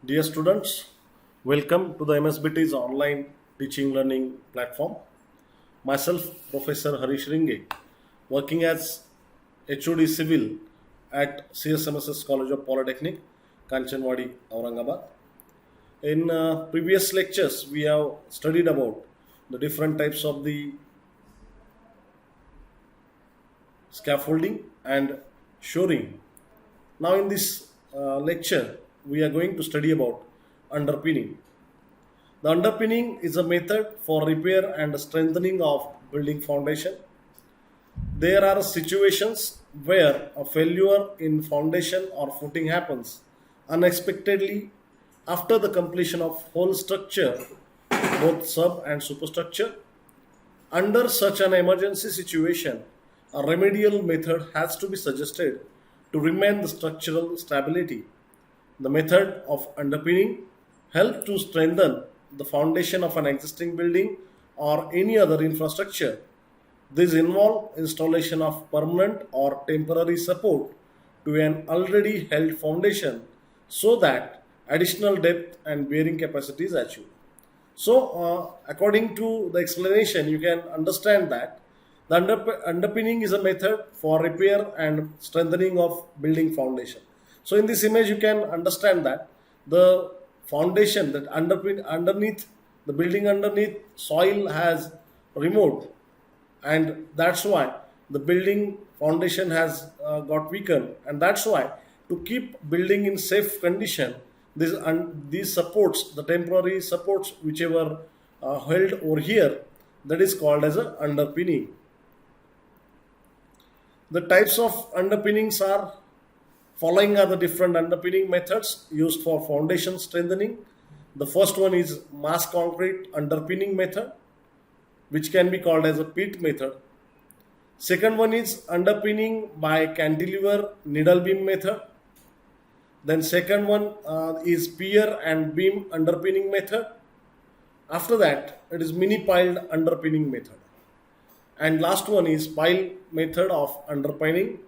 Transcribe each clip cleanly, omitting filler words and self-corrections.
Dear students, welcome to the MSBT's online teaching learning platform. Myself, Professor Harish Ringe, working as HOD Civil at CSMSS College of Polytechnic, Kanchanwadi, Aurangabad. In previous lectures, we have studied about the different types of the scaffolding and shoring. Now, in this lecture, we are going to study about underpinning. The underpinning is a method for repair and strengthening of building foundation. There are situations where a failure in foundation or footing happens unexpectedly after the completion of whole structure, both sub and superstructure. Under such an emergency situation, a remedial method has to be suggested to remain the structural stability. The method of underpinning helps to strengthen the foundation of an existing building or any other infrastructure. These involve installation of permanent or temporary support to an already held foundation so that additional depth and bearing capacity is achieved. So, according to the explanation, you can understand that the underpinning is a method for repair and strengthening of building foundation. So, in this image, you can understand that the foundation that underneath the building underneath soil has removed, and that's why the building foundation has got weakened, and that's why to keep building in safe condition, these supports, the temporary supports whichever held over here, that is called as a underpinning. The types of underpinnings are following are the different underpinning methods used for foundation strengthening. The first one is mass concrete underpinning method, which can be called as a pit method. Second one is underpinning by cantilever needle beam method. Then second one is pier and beam underpinning method. After that, it is mini piled underpinning method. And last one is pile method of underpinning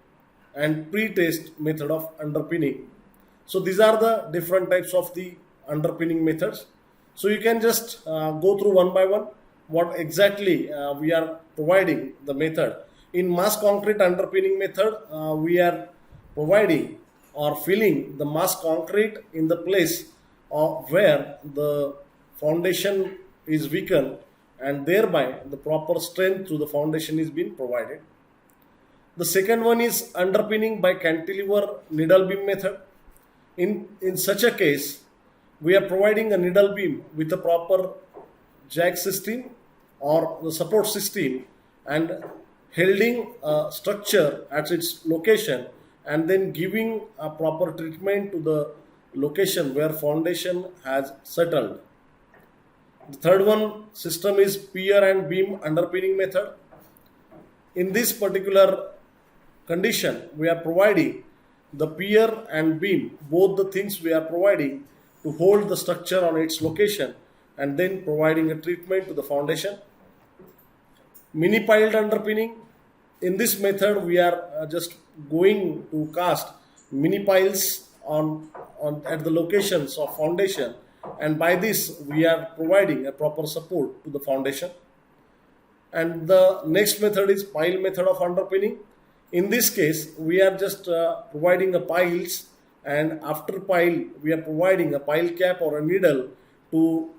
and pre-test method of underpinning. So these are the different types of the underpinning methods. So you can just go through one by one what exactly we are providing the method. In mass concrete underpinning method, we are providing or filling the mass concrete in the place of where the foundation is weakened, and thereby the proper strength to the foundation is being provided. The second one is underpinning by cantilever needle beam method. In such a case, we are providing a needle beam with a proper jack system or the support system and holding a structure at its location and then giving a proper treatment to the location where foundation has settled. The third one system is pier and beam underpinning method. In this particular condition, we are providing the pier and beam, both the things we are providing to hold the structure on its location and then providing a treatment to the foundation. Mini piled underpinning. In this method, we are just going to cast mini piles on at the locations of foundation, and by this we are providing a proper support to the foundation. And the next method is pile method of underpinning. In this case, we are just providing a piles, and after pile, we are providing a pile cap or a needle to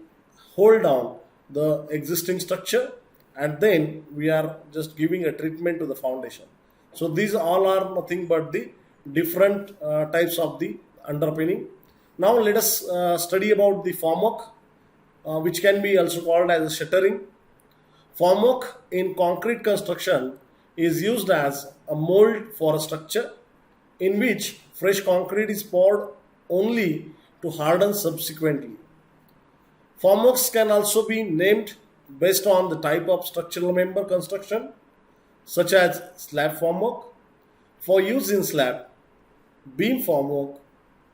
hold down the existing structure, and then we are just giving a treatment to the foundation. So these all are nothing but the different types of the underpinning. Now let us study about the formwork, which can be also called as shuttering. Formwork in concrete construction is used as a mold for a structure in which fresh concrete is poured only to harden subsequently. Formworks can also be named based on the type of structural member construction, such as slab formwork, for use in slab, beam formwork,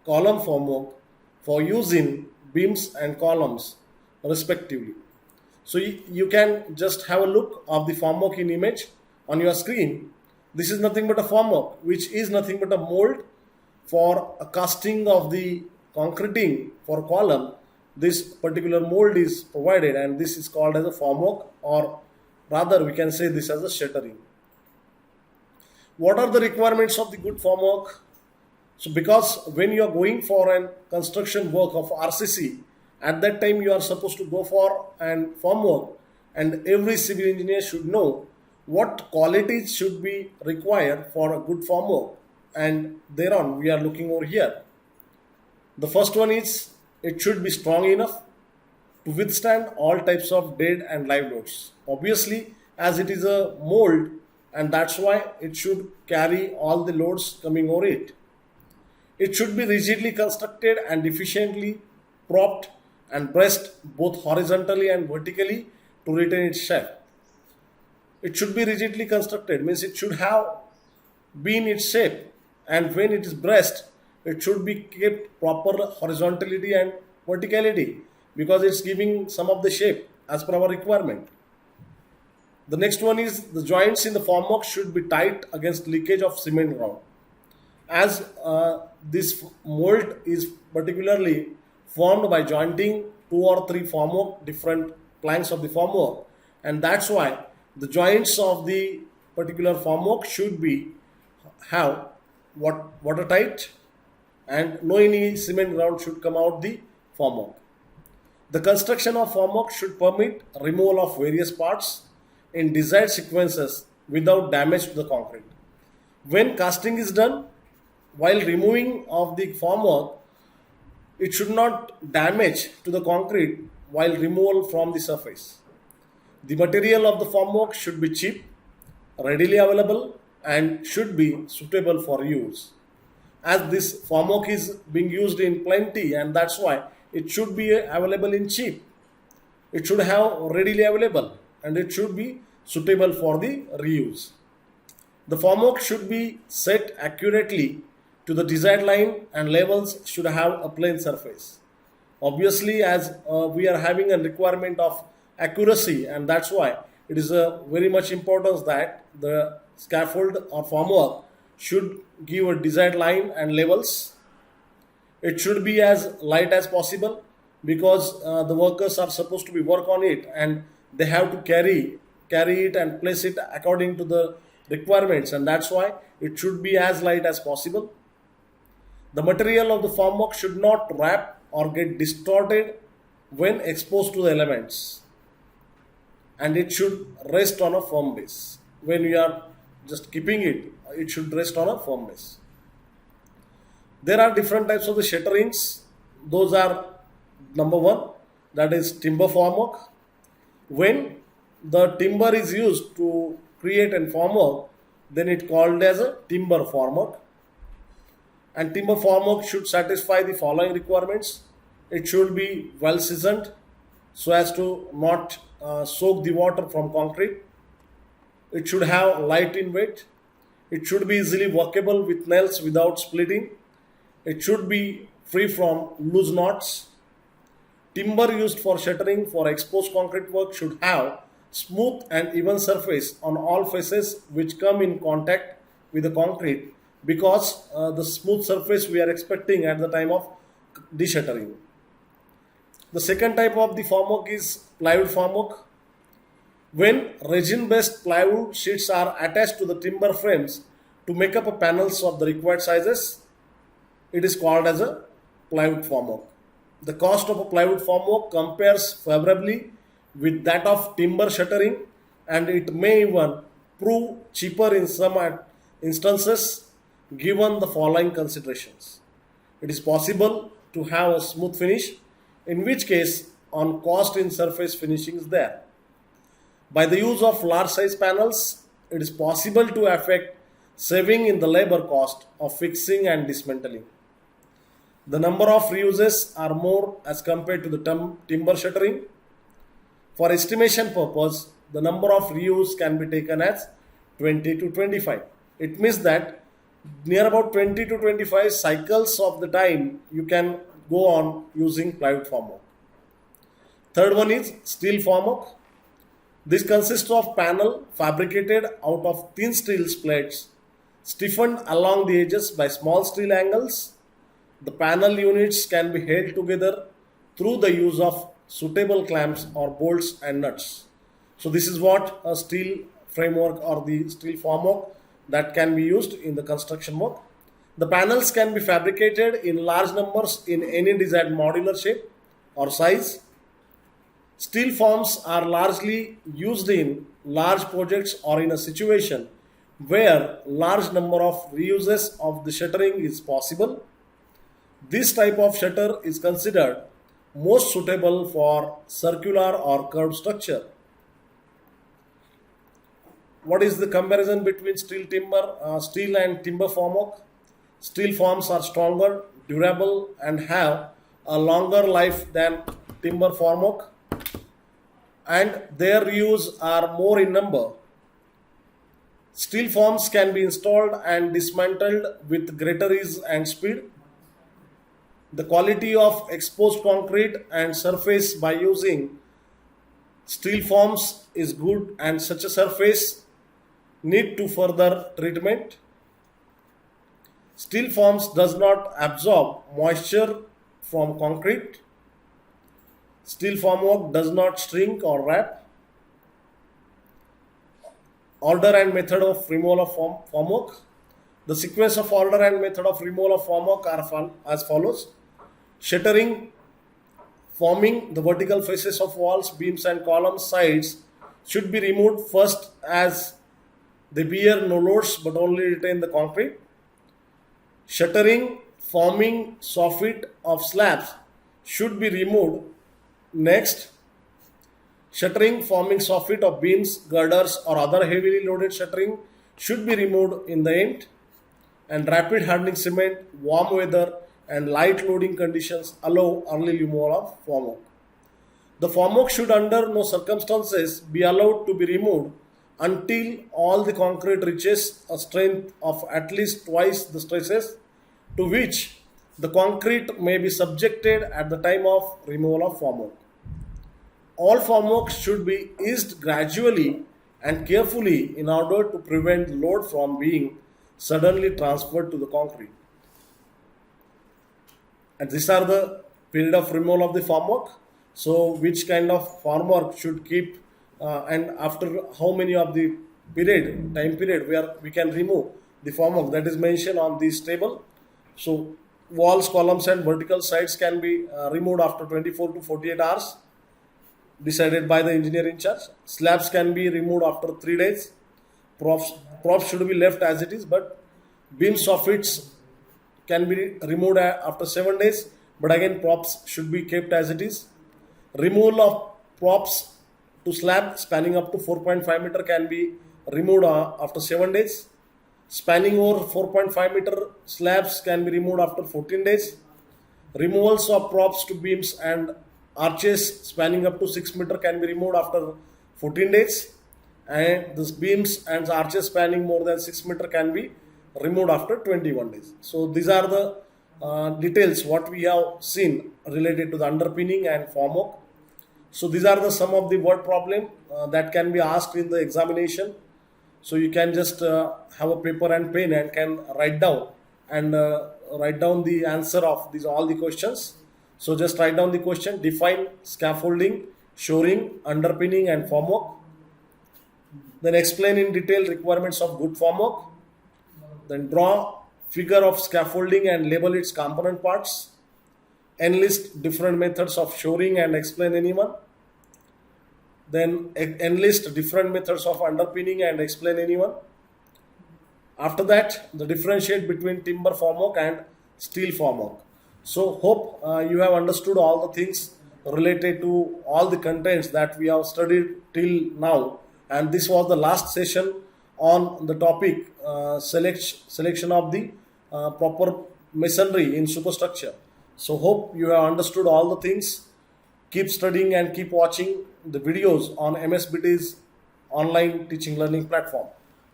column formwork, for use in beams and columns, respectively. So you can just have a look of the formwork in image on your screen. This is nothing but a formwork, which is nothing but a mold for a casting of the concreting for column, this particular mold is provided, and this is called as a formwork, or rather we can say this as a shuttering. What are the requirements of the good formwork? So because when you are going for an construction work of RCC, at that time you are supposed to go for an formwork, and every civil engineer should know what qualities should be required for a good formwork, and thereon we are looking over here. The first one is it should be strong enough to withstand all types of dead and live loads. Obviously, as it is a mold, and that's why it should carry all the loads coming over it. It should be rigidly constructed and efficiently propped and braced both horizontally and vertically to retain its shape. It should be rigidly constructed, means it should have been its shape, and when it is braced, it should be kept proper horizontality and verticality, because it's giving some of the shape as per our requirement. The next one is the joints in the formwork should be tight against leakage of cement ground. As this mold is particularly formed by jointing two or three formwork, different planks of the formwork, and that's why the joints of the particular formwork should be have watertight, and no any cement ground should come out the formwork. The construction of formwork should permit removal of various parts in desired sequences without damage to the concrete. When casting is done, while removing of the formwork, it should not damage to the concrete while removal from the surface. The material of the formwork should be cheap, readily available, and should be suitable for use. As this formwork is being used in plenty, and that's why it should be available in cheap. It should have readily available, and it should be suitable for the reuse. The formwork should be set accurately to the desired line, and levels should have a plain surface. Obviously, as we are having a requirement of accuracy, and that's why it is a very much importance that the scaffold or formwork should give a desired line and levels. It should be as light as possible, because the workers are supposed to be work on it, and they have to carry it and place it according to the requirements, and that's why it should be as light as possible. The material of the formwork should not wrap or get distorted when exposed to the elements, and it should rest on a firm base. When we are just keeping it, it should rest on a firm base. There are different types of the shutterings. Those are number one, that is timber formwork. When the timber is used to create a formwork, then it called as a timber formwork. And timber formwork should satisfy the following requirements. It should be well seasoned so as to not soak the water from concrete. It should have light in weight. It should be easily workable with nails without splitting. It should be free from loose knots. Timber used for shuttering for exposed concrete work should have smooth and even surface on all faces which come in contact with the concrete, because the smooth surface we are expecting at the time of de-shuttering. The second type of the formwork is plywood formwork. When resin-based plywood sheets are attached to the timber frames to make up a panels of the required sizes, it is called as a plywood formwork. The cost of a plywood formwork compares favorably with that of timber shuttering, and it may even prove cheaper in some instances given the following considerations. It is possible to have a smooth finish, in which case on cost in surface finishing is there. By the use of large size panels, it is possible to effect saving in the labor cost of fixing and dismantling. The number of reuses are more as compared to the timber shuttering. For estimation purpose, the number of reuse can be taken as 20 to 25. It means that near about 20 to 25 cycles of the time you can go on using plywood formwork. Third one is steel formwork. This consists of panel fabricated out of thin steel plates, stiffened along the edges by small steel angles. The panel units can be held together through the use of suitable clamps or bolts and nuts. So this is what a steel framework or the steel formwork that can be used in the construction work. The panels can be fabricated in large numbers in any desired modular shape or size. Steel forms are largely used in large projects or in a situation where large number of reuses of the shuttering is possible. This type of shutter is considered most suitable for circular or curved structure. What is the comparison between steel and timber formwork? Steel forms are stronger, durable, and have a longer life than timber formwork, and their use are more in number. Steel forms can be installed and dismantled with greater ease and speed. The quality of exposed concrete and surface by using steel forms is good, and such a surface need to further treatment. Steel forms does not absorb moisture from concrete. Steel formwork does not shrink or wrap. Order and method of removal of formwork. The sequence of order and method of removal of formwork are as follows. Shuttering, forming the vertical faces of walls, beams and columns sides should be removed first, as they bear no loads but only retain the concrete. Shuttering, forming soffit of slabs should be removed next. Shuttering, forming soffit of beams, girders or other heavily loaded shuttering should be removed in the end. And rapid hardening cement, warm weather and light loading conditions allow early removal of formwork. The formwork should under no circumstances be allowed to be removed until all the concrete reaches a strength of at least twice the stresses to which the concrete may be subjected at the time of removal of formwork. All formwork should be eased gradually and carefully in order to prevent load from being suddenly transferred to the concrete. And these are the period of removal of the formwork. So which kind of formwork should keep and after how many of the time period where we can remove the formwork, that is mentioned on this table. So walls, columns and vertical sides can be removed after 24 to 48 hours decided by the engineer in charge. Slabs can be removed after 3 days. Props should be left as it is, but beam soffits can be removed after 7 days, but again props should be kept as it is. Removal of props to slab spanning up to 4.5 meter can be removed after 7 days. Spanning over 4.5 meter slabs can be removed after 14 days. Removals of props to beams and arches spanning up to 6 meter can be removed after 14 days. And the beams and arches spanning more than 6 meter can be removed after 21 days. So these are the details what we have seen related to the underpinning and formwork. So these are the some of the word problem that can be asked in the examination. So you can just have a paper and pen and can write down the answer of these all the questions. So just write down the question: define scaffolding, shoring, underpinning and formwork. Then explain in detail requirements of good formwork. Then draw figure of scaffolding and label its component parts. Enlist different methods of shoring and explain any one. Then enlist different methods of underpinning and explain any one. After that, the differentiate between timber formwork and steel formwork. So hope you have understood all the things related to all the contents that we have studied till now. And this was the last session on the topic selection of the proper masonry in superstructure. So hope you have understood all the things. Keep studying and keep watching the videos on MSBT's online teaching learning platform.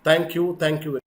Thank you. Thank you.